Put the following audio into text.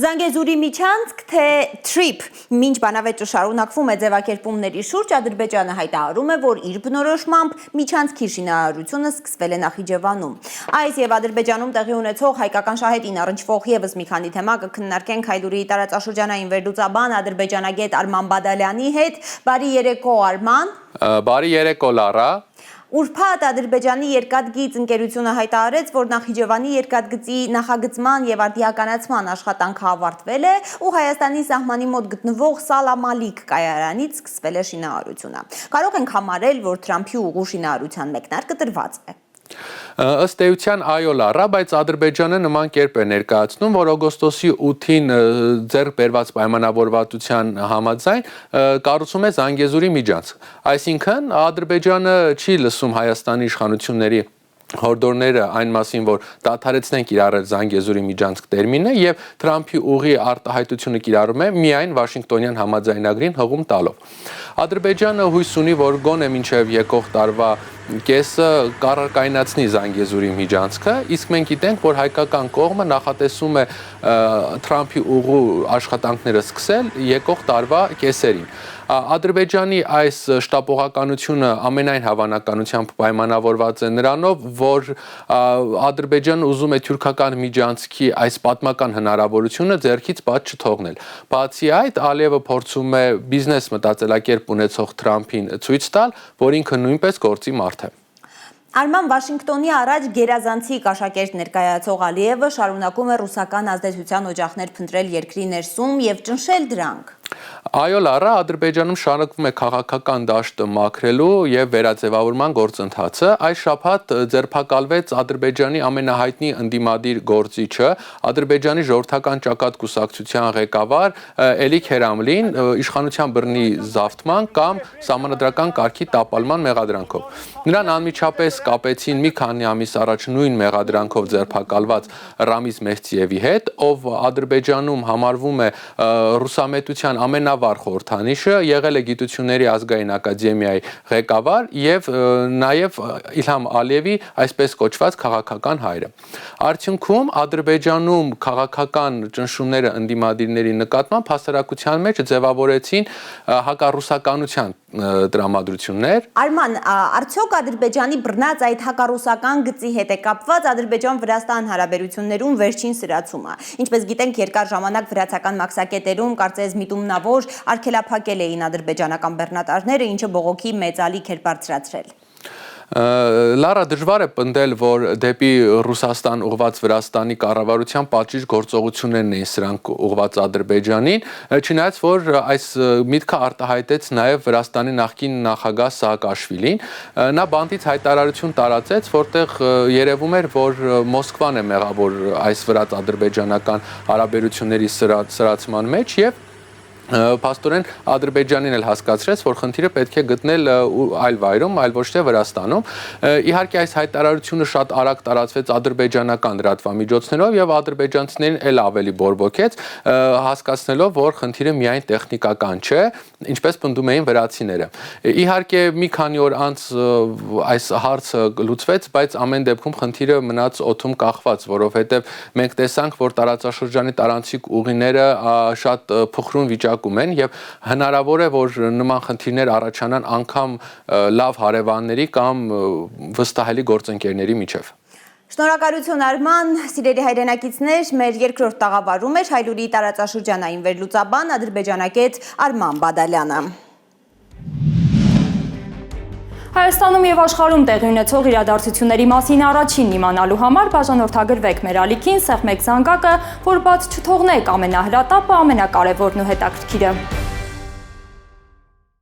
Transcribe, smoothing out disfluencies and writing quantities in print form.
Զանգեզուրի միջանցք թե Trip մինչ բանավեճը շարունակվում է ձևակերպումների շուրջ, Ադրբեջանը հայտարարում է, որ իր բնորոշմամբ միջանցքի շինարարությունը սկսվել է Նախիջևանում։ Այս եւ Ադրբեջանում տեղի ունեցող հայկական շահերին առնչվող եւս մի քանի թեմա կքննարկենք Հայլուրի տարածաշրջանային վերլուծաբան ադրբեջանագետ Արման Բադալյանի հետ։ Բարի երեկո, Արման։ Բարի երեկո, Լարա։ Ուրբաթ Ադրբեջանի երկաթգիծ ընկերությունը հայտարարեց, որ Նախիջևանի երկաթգծի նախագծման եւ արդիականացման աշխատանքը ավարտվել է ու Հայաստանի սահմանի մոտ գտնվող Սալամալիք կայարանից սկսվել է շինարարությունը։ Կարող ենք համարել, որ Թրամփի ուղու շինարարության մեկնարկը տրված է։ Ըստ էության այո, Լարա, բայց Ադրբեջանը նման կերպ է ներկայացնում, որ օգոստոսի 8-ին ձեռք բերված պայմանավորվածության համաձայն կառուցում է Զանգեզուրի միջանցք։ Այսինքն Ադրբեջանը չի լսում Հայաստանի իշխանությունների հորդորները այն մասին, որ դադարեցնեն կիրառել Զանգեզուրի միջանցք տերմինը եւ Թրամփի ուղի արտահայտությունը կիրառում է միայն Վաշինգտոնյան համաձայնագրին հղում տալով։ Ադրբեջանը հույս ունի, որ գոնե մինչև եկող տարվա կեսը կառարկայնացնի Զանգեզուրի միջանցքը, իսկ մենք գիտենք, որ հայկական կողմը նախատեսում է Թրամփի ուղու աշխատանքները սկսել եկող տարվա կեսերին։ Ադրբեջանի այս շտապողականությունը ամենայն հավանականությամբ պայմանավորված է նրանով, որ Ադրբեջանը ուզում է թուրքական միջանցքի այս պատմական հնարավորությունը ձեռքից բաց չթողնել։ Բացի այդ, Ալիևը փորձում է բիզնես մտածելակերպ ունեցող Թրամփին ցույց տալ, որ ինքը նույնպես գործի մարդ է։ Արման, Վաշինգտոնի առաջ գերազանցիկ աշակերտ ներկայացող Ալիևը շարունակում է ռուսական ազդեցության օջախներ փնտրել երկրի ներսում եւ ճնշել դրանք։ Այո, Լարա, Ադրբեջանում շարունակվում է քաղաքական դաշտը մաքրելու եւ վերաձևավորման գործընթացը։ Այս շաբաթ ձերբակալվեց Ադրբեջանի ամենահայտնի ընդդիմադիր գործիչը, Ադրբեջանի ժողովրդական ճակատ կուսակցության ղեկավար Էլի Քերամլին իշխանության բռնի զավթման կամ սահմանադրական կարգի տապալման մեղադրանքով։ Նրան անմիջապես կապեցին մի քանի ամիս առաջ նույն մեղադրանքով ձերբակալված Ռամիզ Մեհդիևի հետ, ով Ադրբեջանում համարվում է ռուսամետության ամենավառ խորհրդանիշը, եղել է Գիտությունների ազգային ակադեմիայի ղեկավար եւ նաեւ Իլհամ Ալիևի այսպես կոչված քաղաքական հայրը։ Արդյունքում Ադրբեջանում քաղաքական ճնշումները ընդդիմադիրների նկատմամբ հասարակության մեջ ձևավորեցին հակառուսականության տրամադրություններ։ Արման, արդյոք Ադրբեջանի բռնած այդ հակառուսական գծի հետ է կապված Ադրբեջան-Վրաստան հարաբերություններում վերջին սրացումը։ Ինչպես գիտենք, երկար ժամանակ վրացական մաքսակետերում կարծես միտումնավոր արգելափակել էին ադրբեջանական բեռնատարները, ինչը բողոքի մեծ ալիք էր բարձրացրել։ Լարա, դժվար է պնդել, որ դեպի Ռուսաստան ուղղված Վրաստանի կառավարության պատժիչ գործողություններն էին սրանք ուղղված Ադրբեջանին, չնայած որ այս միտքը արտահայտեց նաև Վրաստանի նախկին նախագահ Սաակաշվիլին։ Նա բանտից հայտարարություն տարածեց, որտեղ երևում էր, որ Մոսկվան է մեղավոր այս վրաց-ադրբեջանական հարաբերությունների սրացման մեջ եւ Փաստորեն Ադրբեջանին էլ հասկացրեց, որ խնդիրը պետք է գտնել այլ վայրում, այլ ոչ թե Վրաստանում։ Իհարկե այս հայտարարությունը շատ արագ տարածվեց ադրբեջանական լրատվամիջոցներով եւ ադրբեջանցիներին էլ ավելի բորբոքեց, հասկացնելով, որ խնդիրը միայն տեխնիկական չէ, ինչպես պնդում էին վրացիները։ Իհարկե մի քանի օր անց այս հարցը լուծվեց, բայց ամեն դեպքում խնդիրը մնաց օդում կախված, որովհետեւ մենք տեսանք, որ տարածաշրջանի տարանցիկ ուղիները շատ փխրուն վիճակում են եւ հնարավոր է, որ նման խնդիրներ առաջանան անգամ լավ հարևանների կամ վստահելի գործընկերների միջև։ Շնորհակալություն Արման, սիրելի հայրենակիցներ, մեր երկրորդ տաղավարում էր Հայլուրի տարածաշրջանային վերլուծաբան ադրբեջանագետ Արման Բադալյանը։ Հայաստանում եւ աշխարհում տեղի ունեցող իրադարձությունների մասին առաջին իմանալու համար բաժանորդագրվեք մեր ալիքին, սեղմեք զանգակը, որ բաց չթողնեք ամենահրատապը, ամենակարևորն ու հետաքրքիրը։